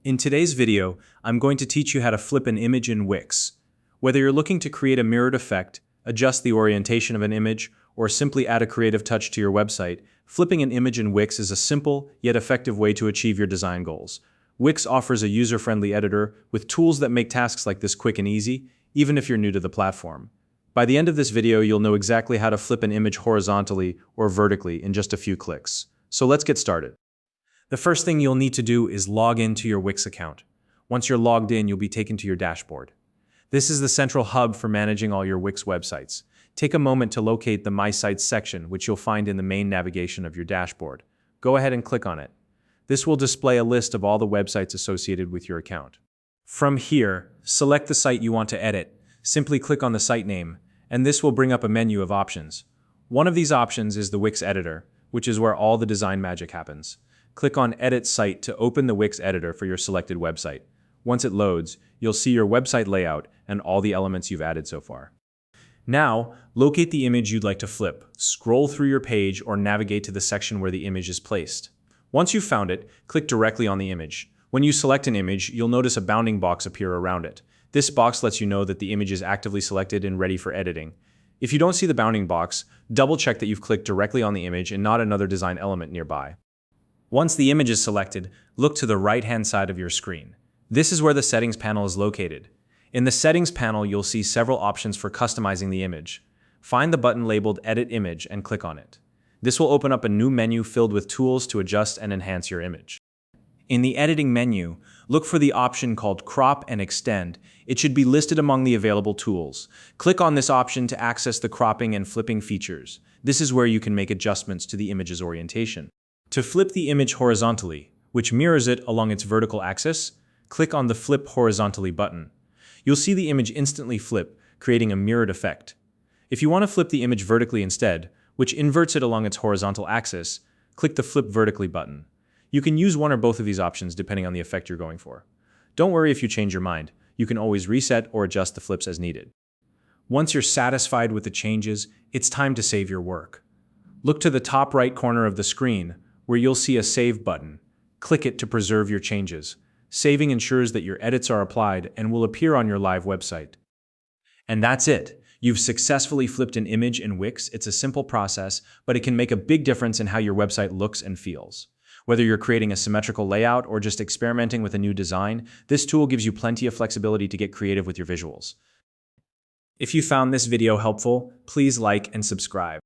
In today's video, I'm going to teach you how to flip an image in Wix. Whether you're looking to create a mirrored effect, adjust the orientation of an image, or simply add a creative touch to your website, flipping an image in Wix is a simple yet effective way to achieve your design goals. Wix offers a user-friendly editor with tools that make tasks like this quick and easy, even if you're new to the platform. By the end of this video, you'll know exactly how to flip an image horizontally or vertically in just a few clicks. So let's get started. The first thing you'll need to do is log into your Wix account. Once you're logged in, you'll be taken to your dashboard. This is the central hub for managing all your Wix websites. Take a moment to locate the My Sites section, which you'll find in the main navigation of your dashboard. Go ahead and click on it. This will display a list of all the websites associated with your account. From here, select the site you want to edit. Simply click on the site name, and this will bring up a menu of options. One of these options is the Wix Editor, which is where all the design magic happens. Click on Edit Site to open the Wix Editor for your selected website. Once it loads, you'll see your website layout and all the elements you've added so far. Now, locate the image you'd like to flip. Scroll through your page or navigate to the section where the image is placed. Once you've found it, click directly on the image. When you select an image, you'll notice a bounding box appear around it. This box lets you know that the image is actively selected and ready for editing. If you don't see the bounding box, double-check that you've clicked directly on the image and not another design element nearby. Once the image is selected, look to the right-hand side of your screen. This is where the Settings panel is located. In the Settings panel, you'll see several options for customizing the image. Find the button labeled Edit Image and click on it. This will open up a new menu filled with tools to adjust and enhance your image. In the Editing menu, look for the option called Crop and Extend. It should be listed among the available tools. Click on this option to access the cropping and flipping features. This is where you can make adjustments to the image's orientation. To flip the image horizontally, which mirrors it along its vertical axis, click on the Flip Horizontally button. You'll see the image instantly flip, creating a mirrored effect. If you want to flip the image vertically instead, which inverts it along its horizontal axis, click the Flip Vertically button. You can use one or both of these options depending on the effect you're going for. Don't worry if you change your mind. You can always reset or adjust the flips as needed. Once you're satisfied with the changes, it's time to save your work. Look to the top right corner of the screen, where you'll see a Save button. Click it to preserve your changes. Saving ensures that your edits are applied and will appear on your live website. And that's it. You've successfully flipped an image in Wix. It's a simple process, but it can make a big difference in how your website looks and feels. Whether you're creating a symmetrical layout or just experimenting with a new design, this tool gives you plenty of flexibility to get creative with your visuals. If you found this video helpful, please like and subscribe.